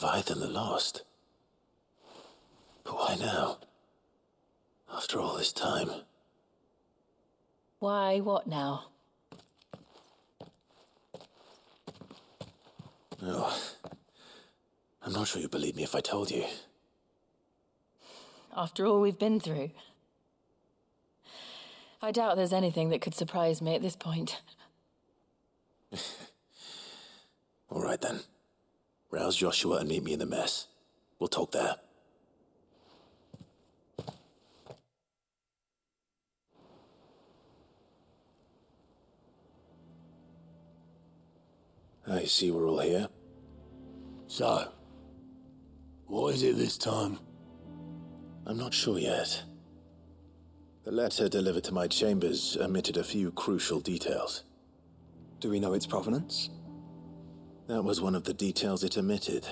Leviathan the Lost. But why now? After all this time. Why, what now? Oh, I'm not sure you'd believe me if I told you. After all we've been through. I doubt there's anything that could surprise me at this point. All right then. Rouse Joshua and meet me in the mess. We'll talk there. I see we're all here. So, what is it this time? I'm not sure yet. The letter delivered to my chambers omitted a few crucial details. Do we know its provenance? That was one of the details it omitted.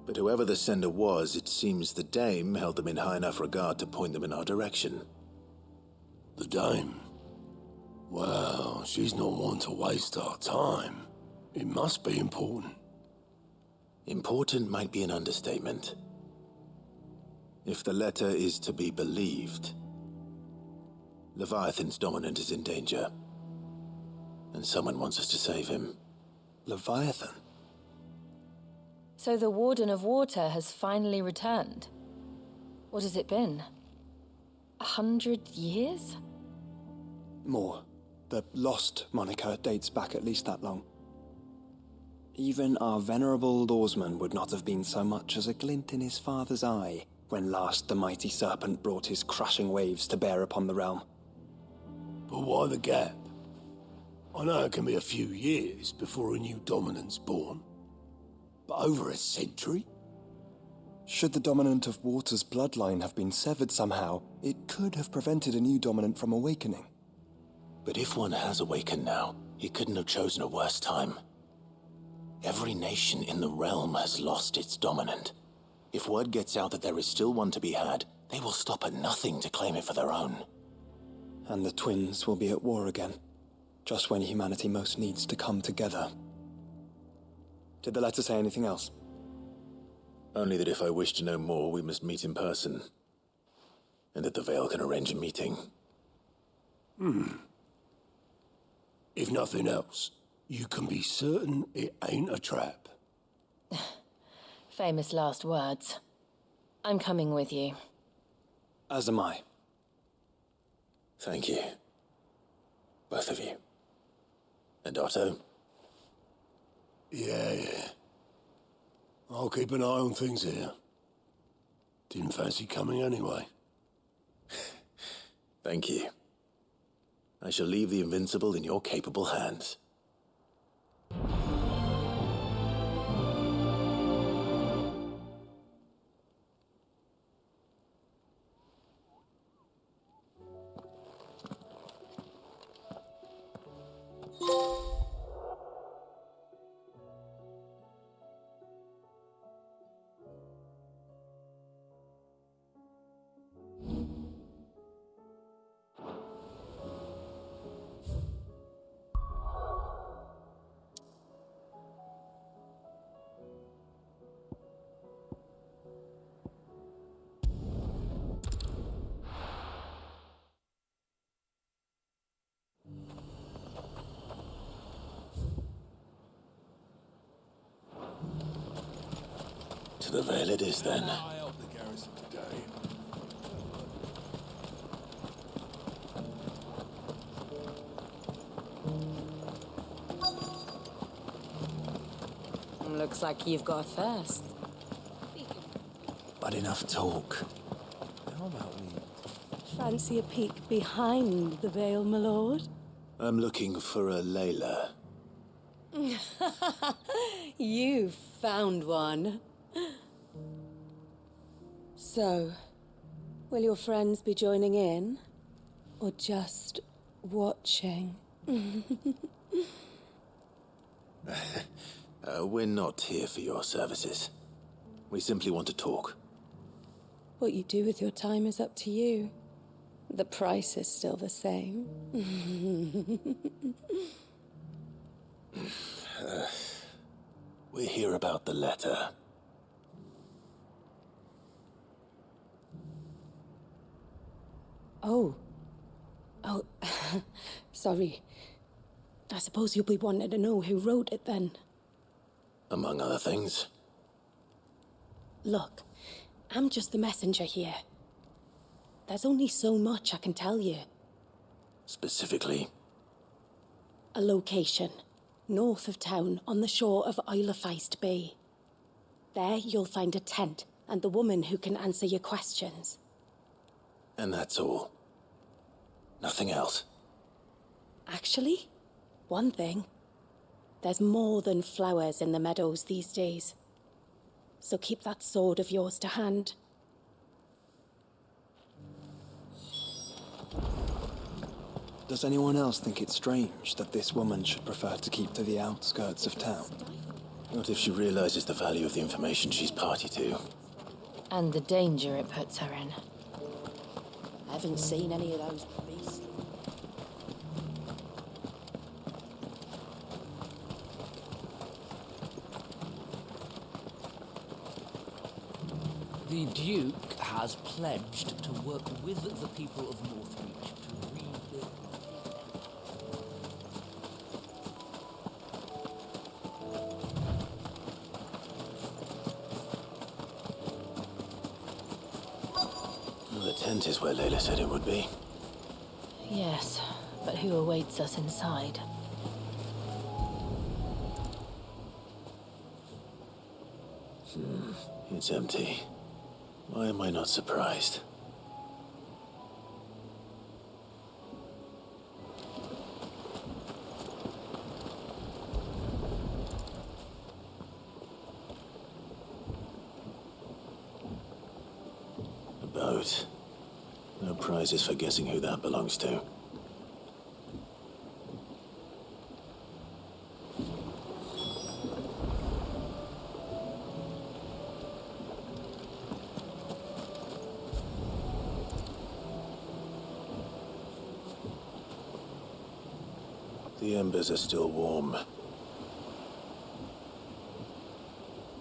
But whoever the sender was, it seems the Dame held them in high enough regard to point them in our direction. The Dame? Well, she's not one to waste our time. It must be important. Important might be an understatement. If the letter is to be believed, Leviathan's dominant is in danger. And someone wants us to save him. Leviathan? So the Warden of Water has finally returned. What has it been? 100 years? More. The Lost moniker dates back at least that long. Even our venerable Lawsman would not have been so much as a glint in his father's eye when last the mighty serpent brought his crushing waves to bear upon the realm. But why the gap? I know it can be a few years before a new dominant's born. But over a century? Should the dominant of Water's bloodline have been severed somehow, it could have prevented a new dominant from awakening. But if one has awakened now, he couldn't have chosen a worse time. Every nation in the realm has lost its dominant. If word gets out that there is still one to be had, they will stop at nothing to claim it for their own. And the twins will be at war again, just when humanity most needs to come together. Did the letter say anything else? Only that if I wish to know more, we must meet in person. And that the Veil can arrange a meeting. If nothing else, you can be certain it ain't a trap. Famous last words. I'm coming with you. As am I. Thank you. Both of you. And Otto? Yeah. I'll keep an eye on things here. Didn't fancy coming anyway. Thank you. I shall leave the Invincible in your capable hands. To the Veil it is, then. I helped the garrison today. Looks like you've got a thirst. But enough talk. How about we... Fancy a peek behind the veil, my lord? I'm looking for a Layla. You found one. So, will your friends be joining in? Or just watching? We're not here for your services. We simply want to talk. What you do with your time is up to you. The price is still the same. We're here about the letter. Oh. Oh, sorry. I suppose you'll be wanting to know who wrote it then. Among other things. Look, I'm just the messenger here. There's only so much I can tell you. Specifically, A location, north of town, on the shore of Isle of Feist Bay. There you'll find a tent and the woman who can answer your questions. and that's all. Nothing else. Actually, one thing. There's more than flowers in the meadows these days. So keep that sword of yours to hand. Does anyone else think it strange that this woman should prefer to keep to the outskirts of town? Not if she realizes the value of the information she's party to. And the danger it puts her in. I haven't seen any of those beasts. The Duke has pledged to work with the people of Northreach to rebuild. Well, the tent is where Layla said it would be. Yes, but who awaits us inside? It's empty. Why am I not surprised? A boat. No prizes for guessing who that belongs to. The embers are still warm.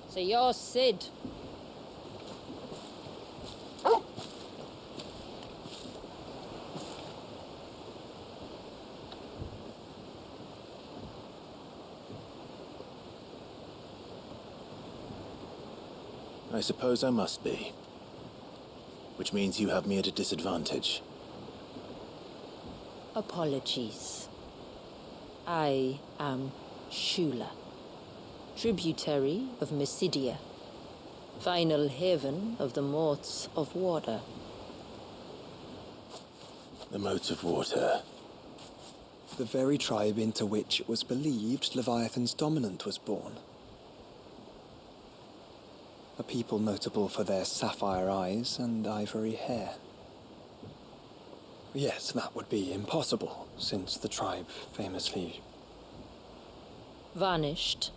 So you're Sid. I suppose I must be. Which means you have me at a disadvantage. Apologies. I am Shula, tributary of Mysidia, final haven of the Moats of Water. The Moats of Water. The very tribe into which it was believed Leviathan's dominant was born. A people notable for their sapphire eyes and ivory hair. Yes, that would be impossible, since the tribe famously... Vanished.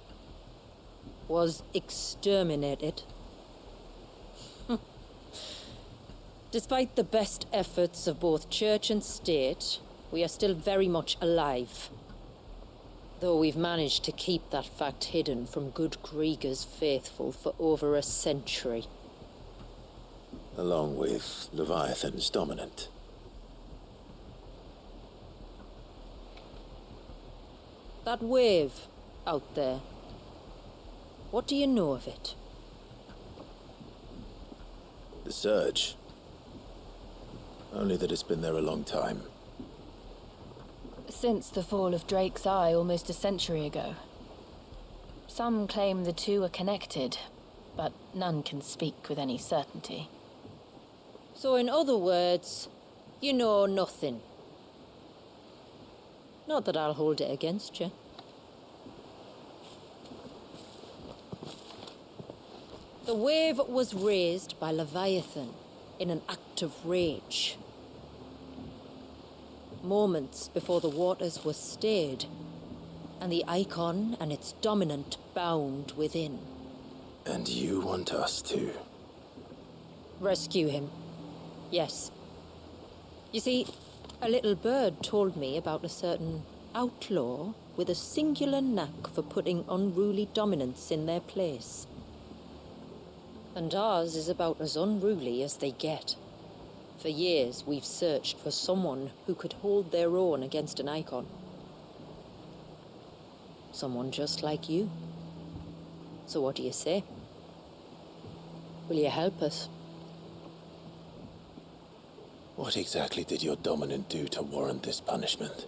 Was exterminated. Despite the best efforts of both church and state, we are still very much alive. Though we've managed to keep that fact hidden from good Grieger's faithful for over a century. Along with Leviathan's dominant. That wave out there. What do you know of it? The Surge. Only that it's been there a long time. Since the fall of Drake's Eye almost a century ago. Some claim the two are connected, but none can speak with any certainty. So in other words, you know nothing. Not that I'll hold it against you. The wave was raised by Leviathan in an act of rage. Moments before the waters were stayed, and the icon and its dominant bound within. And you want us to? Rescue him. Yes. You see, a little bird told me about a certain outlaw with a singular knack for putting unruly dominants in their place. And ours is about as unruly as they get. For years, we've searched for someone who could hold their own against an Icon. Someone just like you. So what do you say? Will you help us? What exactly did your dominant do to warrant this punishment?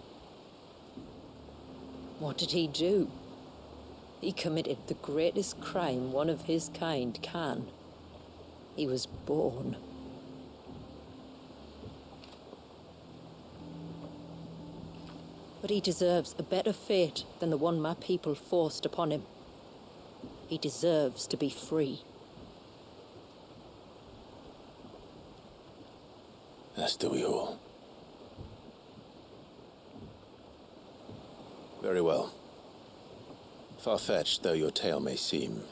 What did he do? He committed the greatest crime one of his kind can. He was born. But he deserves a better fate than the one my people forced upon him. He deserves to be free. As do we all. Very well. Far-fetched though your tale may seem,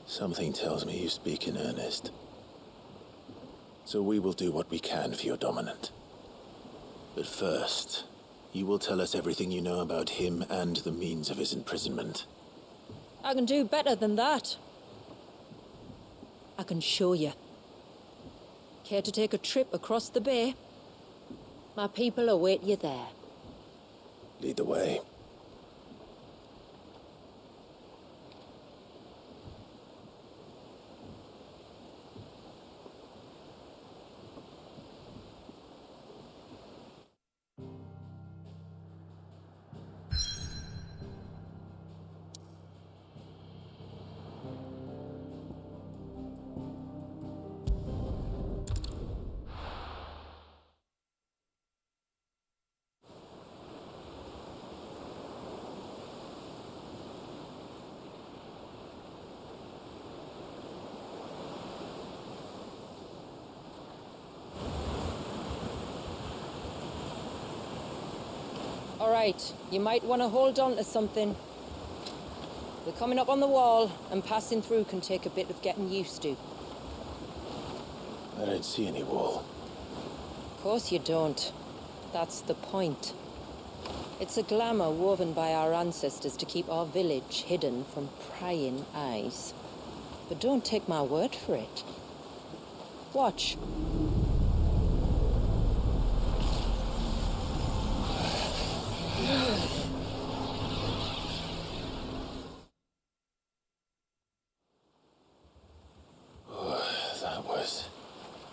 something tells me you speak in earnest. So we will do what we can for your dominant. But first, you will tell us everything you know about him and the means of his imprisonment. I can do better than that. I can show you. Care to take a trip across the bay? My people await you there. Lead the way. All right, you might want to hold on to something. We're coming up on the wall, and passing through can take a bit of getting used to. I don't see any wall. Of course you don't. That's the point. It's a glamour woven by our ancestors to keep our village hidden from prying eyes. But don't take my word for it. Watch. That was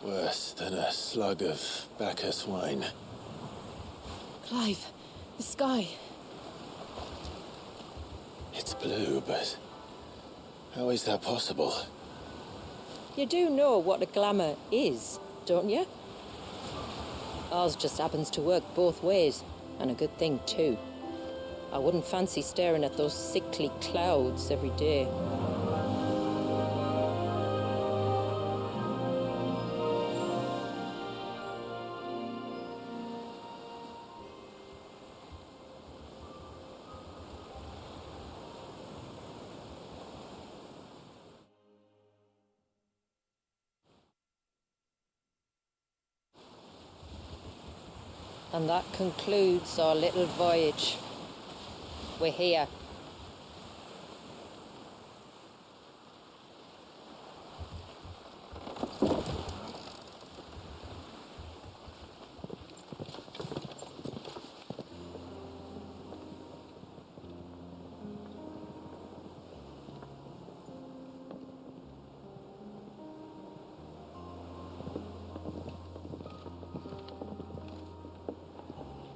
worse than a slug of Bacchus wine. Clive, the sky. It's blue, but how is that possible? You do know what a glamour is, don't you? Ours just happens to work both ways, and a good thing too. I wouldn't fancy staring at those sickly clouds every day. And that concludes our little voyage. We're here.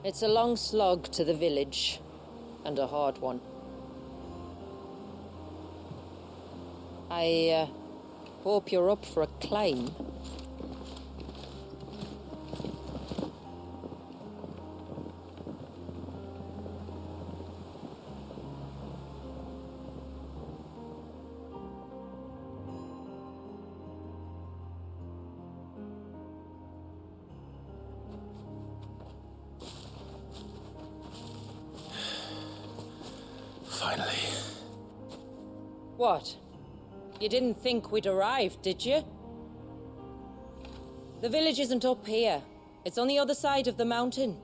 It's a long slog to the village, and a hard one. I hope you're up for a climb. Finally. What? You didn't think we'd arrived, did you? The village isn't up here. It's on the other side of the mountain.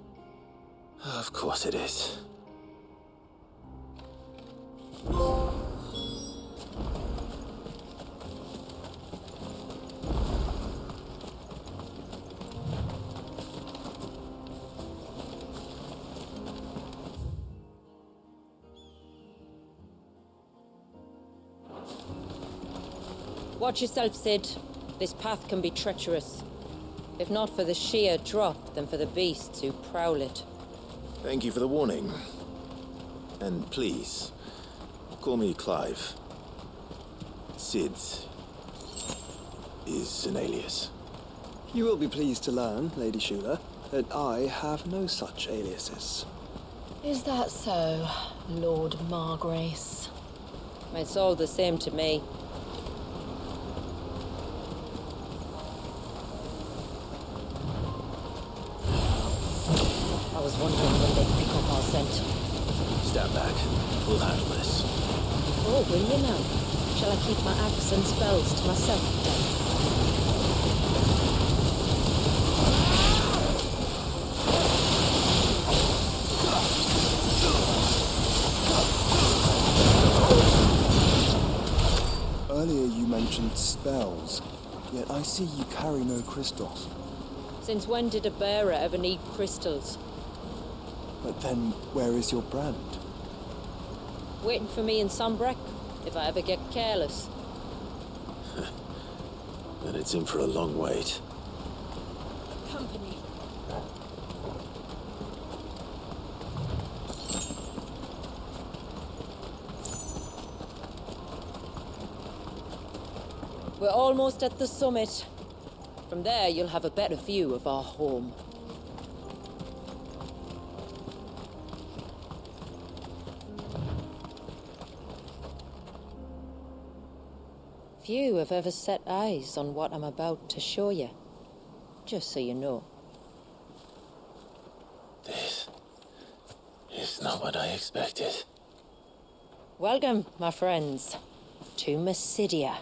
Of course it is. Watch yourself, Sid. This path can be treacherous. If not for the sheer drop, then for the beasts who prowl it. Thank you for the warning. And please, call me Clive. Sid is an alias. You will be pleased to learn, Lady Shula, that I have no such aliases. Is that so, Lord Margrace? It's all the same to me. I was wondering when they'd pick up our scent. Stand back. We'll handle this. Oh, will you now? Shall I keep my acts and spells to myself? Earlier you mentioned spells, yet I see you carry no crystals. Since when did a bearer ever need crystals? But then, where is your brand? Waiting for me in Sombrek, if I ever get careless. Then it's in for a long wait. Company. We're almost at the summit. From there, you'll have a better view of our home. Few have ever set eyes on what I'm about to show you. Just so you know. This is not what I expected. Welcome, my friends, to Mysidia.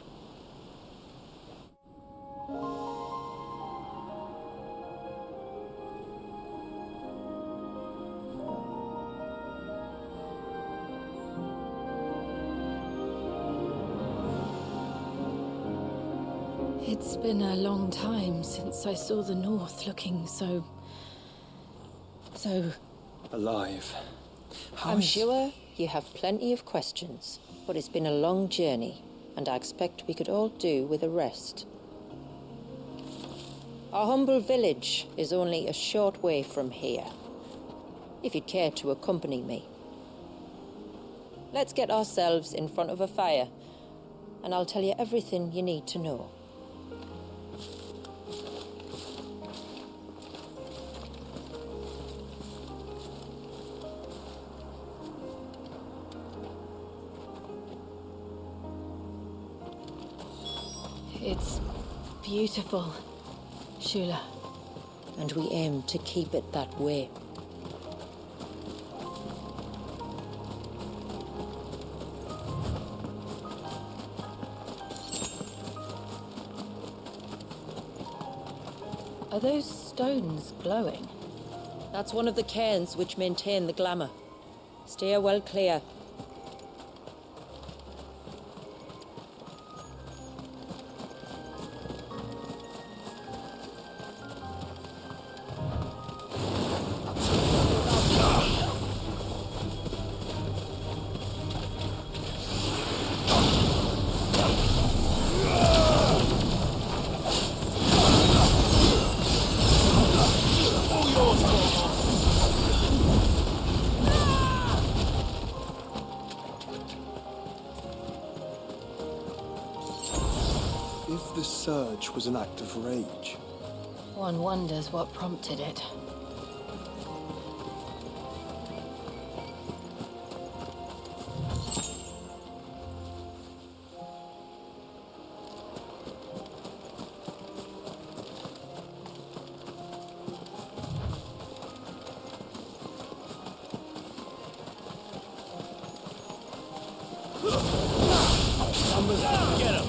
It's been a long time since I saw the North looking so... Alive. I'm sure you have plenty of questions, but it's been a long journey, and I expect we could all do with a rest. Our humble village is only a short way from here, if you'd care to accompany me. Let's get ourselves in front of a fire, and I'll tell you everything you need to know. It's beautiful, Shula. And we aim to keep it that way. Are those stones glowing? That's one of the cairns which maintain the glamour. Steer well clear. If the surge was an act of rage, One wonders what prompted it. Get him!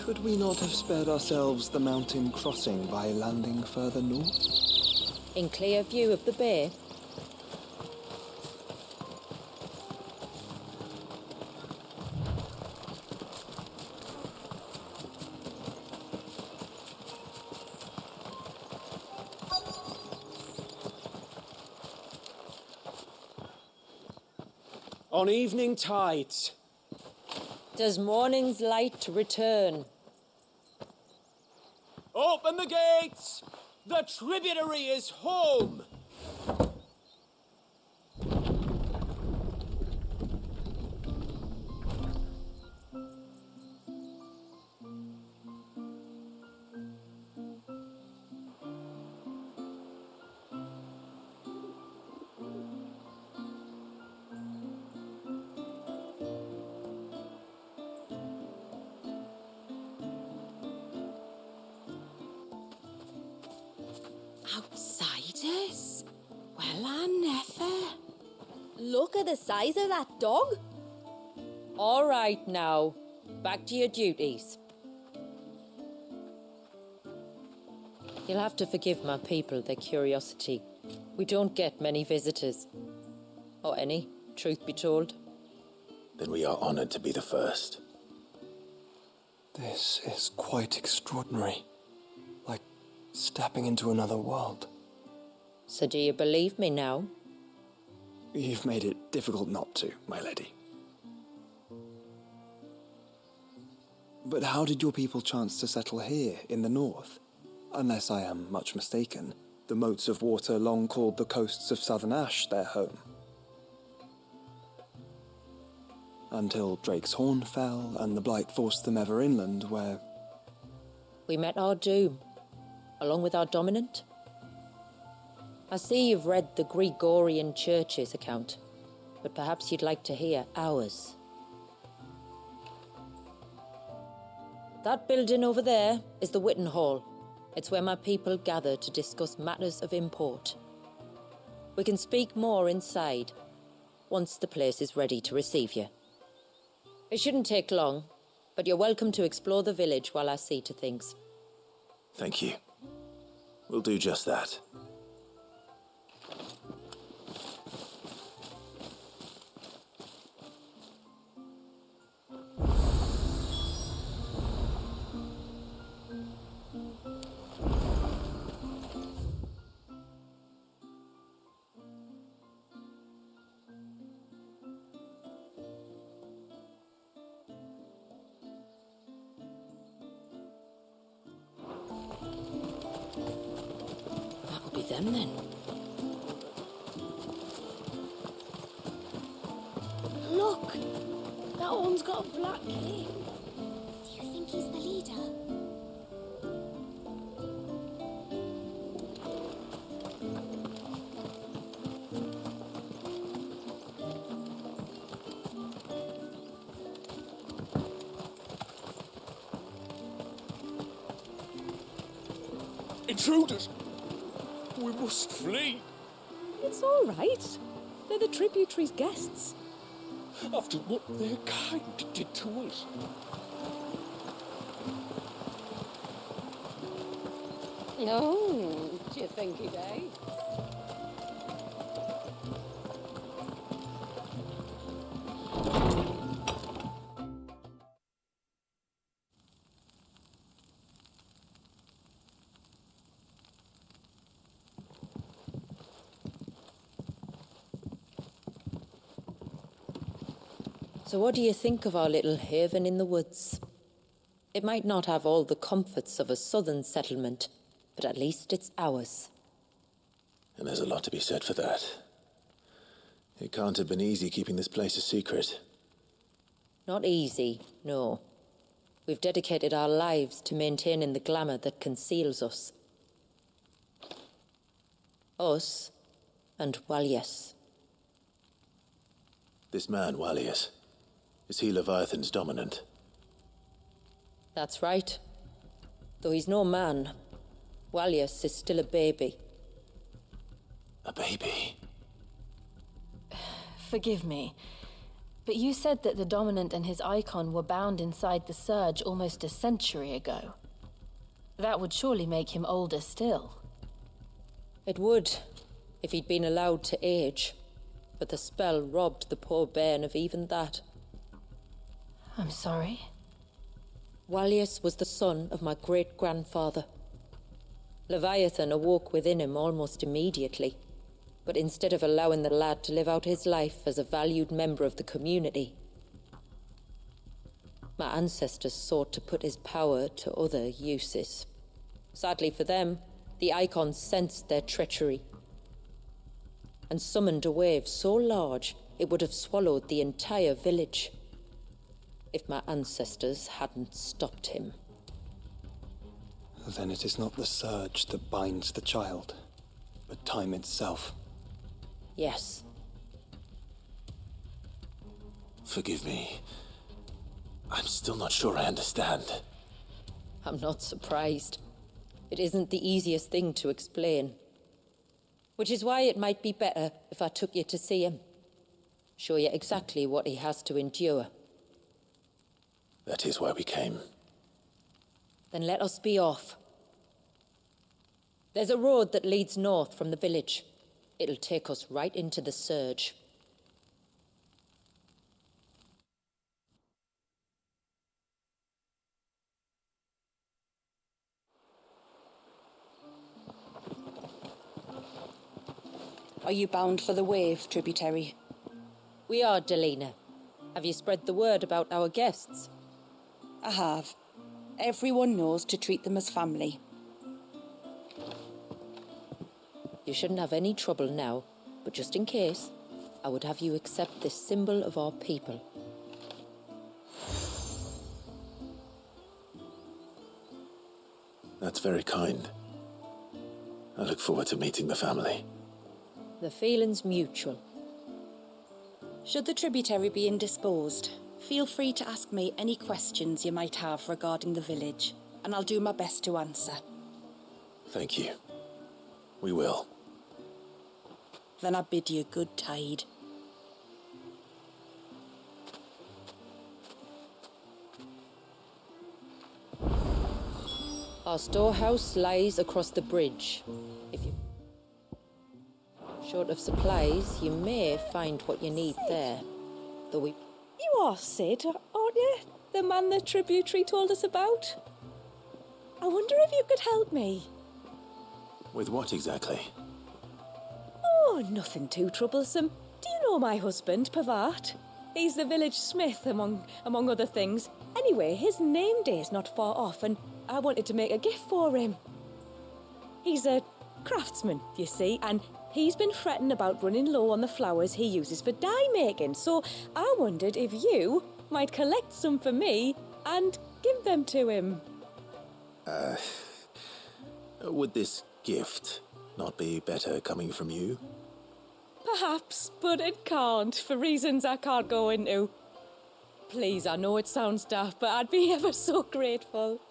Could we not have spared ourselves the mountain crossing by landing further north? In clear view of the bay? On evening tides. Does morning's light return? Open the gates! The tributary is home! Outsiders? Well, I never. Look at the size of that dog. All right now, back to your duties. You'll have to forgive my people their curiosity. We don't get many visitors. Or any, truth be told. Then we are honored to be the first. This is quite extraordinary. Like stepping into another world. So do you believe me now? You've made it difficult not to, my lady. But how did your people chance to settle here in the north? Unless I am much mistaken, the moats of water long called the coasts of Southern Ash their home. Until Drake's Horn fell and the Blight forced them ever inland, where... We met our doom, along with our dominant. I see you've read the Gregorian Church's account, but perhaps you'd like to hear ours. That building over there is the Witten Hall. It's where my people gather to discuss matters of import. We can speak more inside, once the place is ready to receive you. It shouldn't take long, but you're welcome to explore the village while I see to things. Thank you. We'll do just that. That'll be them then. Look! That one's got a black cape. Do you think he's the leader? Intruders! We must flee! It's all right. They're the tributary's guests. After what their kind did to us. Oh, do you think he dates? So what do you think of our little haven in the woods? It might not have all the comforts of a southern settlement, but at least it's ours. And there's a lot to be said for that. It can't have been easy keeping this place a secret. Not easy, no. We've dedicated our lives to maintaining the glamour that conceals us. Us and Walyas. This man, Walyas, is he Leviathan's dominant? That's right. Though he's no man, Walyas is still a baby. A baby? Forgive me. But you said that the Dominant and his icon were bound inside the Surge almost a century ago. That would surely make him older still. It would, if he'd been allowed to age. But the spell robbed the poor bairn of even that. I'm sorry. Wallius was the son of my great-grandfather. Leviathan awoke within him almost immediately. But instead of allowing the lad to live out his life as a valued member of the community, my ancestors sought to put his power to other uses. Sadly for them, the Icons sensed their treachery and summoned a wave so large it would have swallowed the entire village if my ancestors hadn't stopped him. Then it is not the surge that binds the child, but time itself. Yes. Forgive me. I'm still not sure I understand. I'm not surprised. It isn't the easiest thing to explain. Which is why it might be better if I took you to see him. Show you exactly what he has to endure. That is why we came. Then let us be off. There's a road that leads north from the village. It'll take us right into the Surge. Are you bound for the Wave, tributary? We are, Delina. Have you spread the word about our guests? I have. Everyone knows to treat them as family. You shouldn't have any trouble now, but just in case, I would have you accept this symbol of our people. That's very kind. I look forward to meeting the family. The feeling's mutual. Should the tributary be indisposed, feel free to ask me any questions you might have regarding the village, and I'll do my best to answer. Thank you. We will. Then I bid you good tide. Our storehouse lies across the bridge. If you're short of supplies, you may find what you need there. Though we... You are Sid, aren't you? The man the tributary told us about? I wonder if you could help me. With what exactly? Oh, nothing too troublesome. Do you know my husband, Pavat? He's the village smith, among other things. Anyway, his name day's not far off, and I wanted to make a gift for him. He's a craftsman, you see, and he's been fretting about running low on the flowers he uses for dye making, so I wondered if you might collect some for me and give them to him. Would this gift not be better coming from you? Perhaps, but it can't, for reasons I can't go into. Please, I know it sounds daft, but I'd be ever so grateful.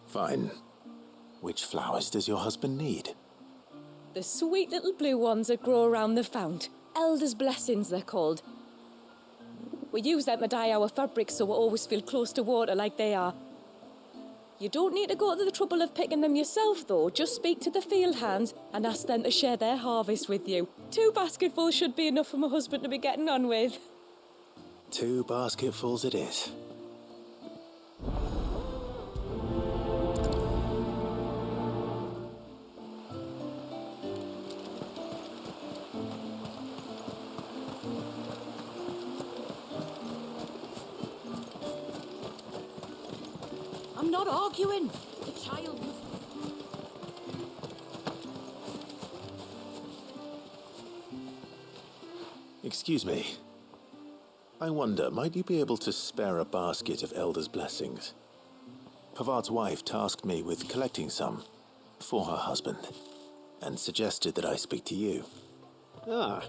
Fine. Which flowers does your husband need? The sweet little blue ones that grow around the fount. Elder's blessings, they're called. We use them to dye our fabrics so we always feel close to water like they are. You don't need to go to the trouble of picking them yourself, though. Just speak to the field hands and ask them to share their harvest with you. 2 basketfuls should be enough for my husband to be getting on with. 2 basketfuls it is. I'm not arguing. The child was... Excuse me. I wonder, might you be able to spare a basket of Elder's blessings? Pavart's wife tasked me with collecting some for her husband, and suggested that I speak to you. Ah.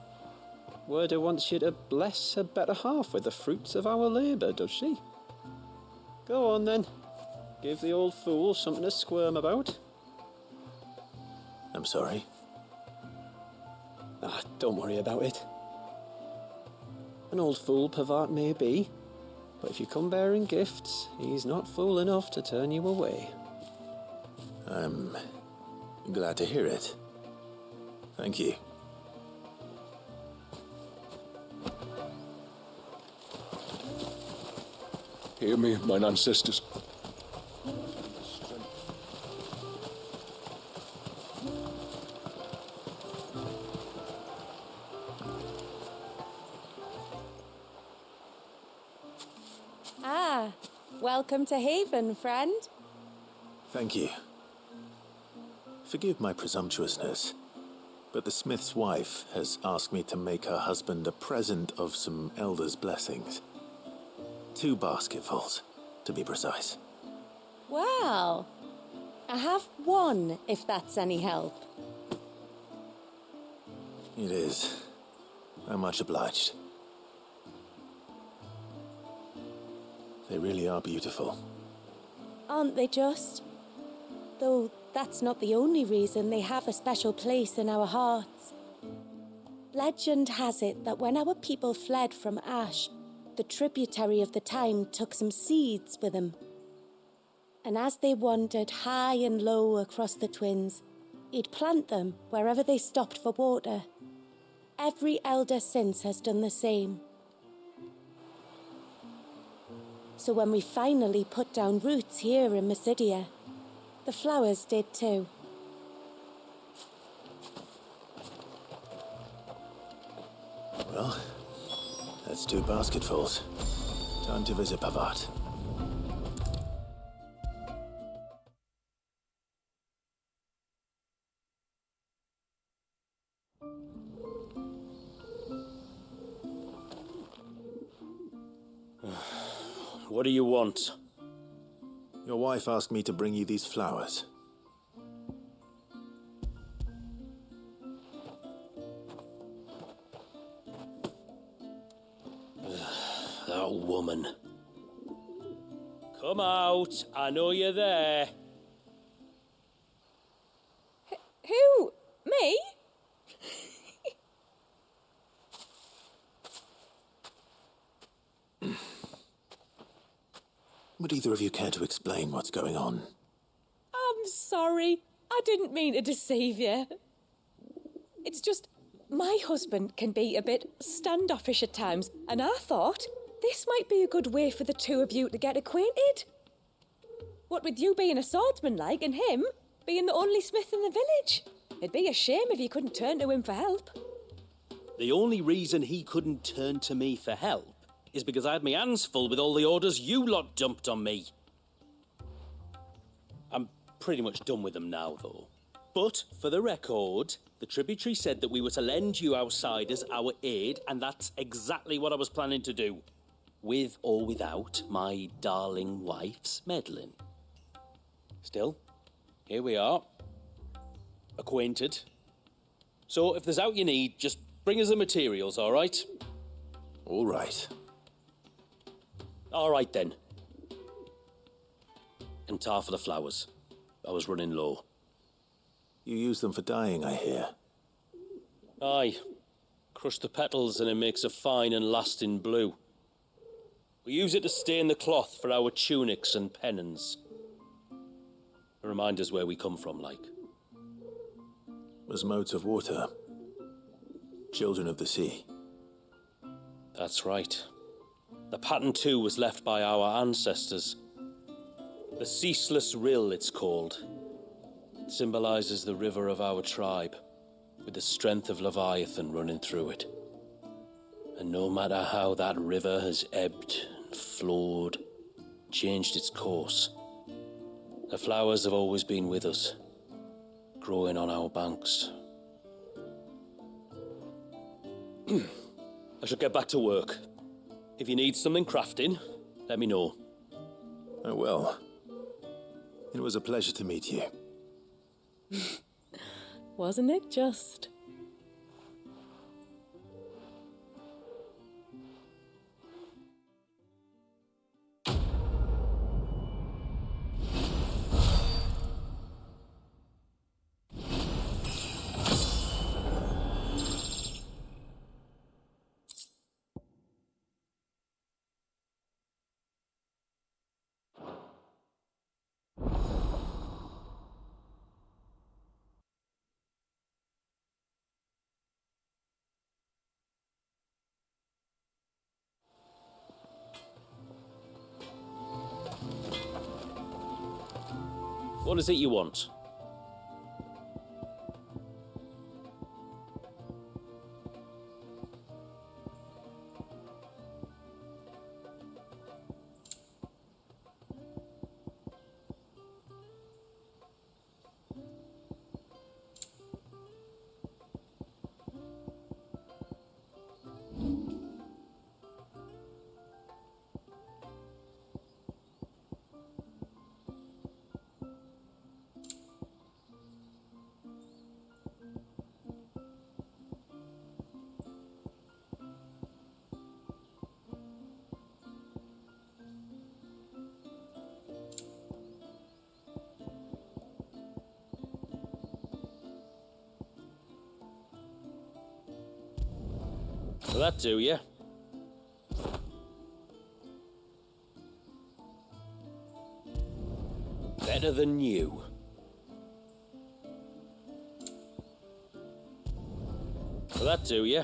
Werda wants you to bless her better half with the fruits of our labour, does she? Go on then. Give the old fool something to squirm about. I'm sorry. Ah, don't worry about it. An old fool Pavart may be, but if you come bearing gifts, he's not fool enough to turn you away. I'm glad to hear it. Thank you. Hear me, mine ancestors. Ah, welcome to Haven, friend. Thank you. Forgive my presumptuousness, but the smith's wife has asked me to make her husband a present of some elders' blessings. 2 basketfuls, to be precise. Well, I have one, if that's any help. It is. I'm much obliged. They really are beautiful. Aren't they just? Though that's not the only reason they have a special place in our hearts. Legend has it that when our people fled from Ash, the tributary of the Tyne took some seeds with them. And as they wandered high and low across the Twins, he'd plant them wherever they stopped for water. Every elder since has done the same. So when we finally put down roots here in Mysidia, the flowers did too. Well, that's 2 basketfuls. Time to visit Pavart. What do you want? Your wife asked me to bring you these flowers. That woman. Come out. I know you're there. Who? Me? Would either of you care to explain what's going on? I'm sorry. I didn't mean to deceive you. It's just, my husband can be a bit standoffish at times, and I thought this might be a good way for the 2 of you to get acquainted. What with you being a swordsman like, and him being the only smith in the village. It'd be a shame if you couldn't turn to him for help. The only reason he couldn't turn to me for help is because I had my hands full with all the orders you lot dumped on me. I'm pretty much done with them now, though. But, for the record, the tributary said that we were to lend you outsiders our aid, and that's exactly what I was planning to do. With or without my darling wife's meddling. Still, here we are. Acquainted. So, if there's out you need, just bring us the materials, all right? All right. All right, then. And tar for the flowers. I was running low. You use them for dyeing, I hear. Aye. Crush the petals and it makes a fine and lasting blue. We use it to stain the cloth for our tunics and pennons. Remind us where we come from, like. As modes of water. Children of the sea. That's right. The pattern too was left by our ancestors. The Ceaseless Rill, it's called. It symbolizes the river of our tribe, with the strength of Leviathan running through it. And no matter how that river has ebbed and flowed, changed its course, the flowers have always been with us, growing on our banks. I should get back to work. If you need something crafting, let me know. Oh, well. It was a pleasure to meet you. Wasn't it just? What is it you want? Will that do, yeah? Better than you. Will that do, yeah?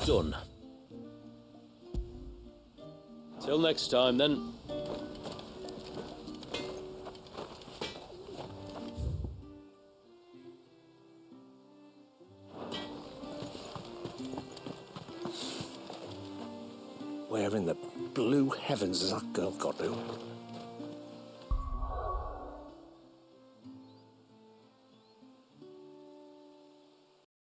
Done. Till next time, then. Where in the blue heavens has that girl got to?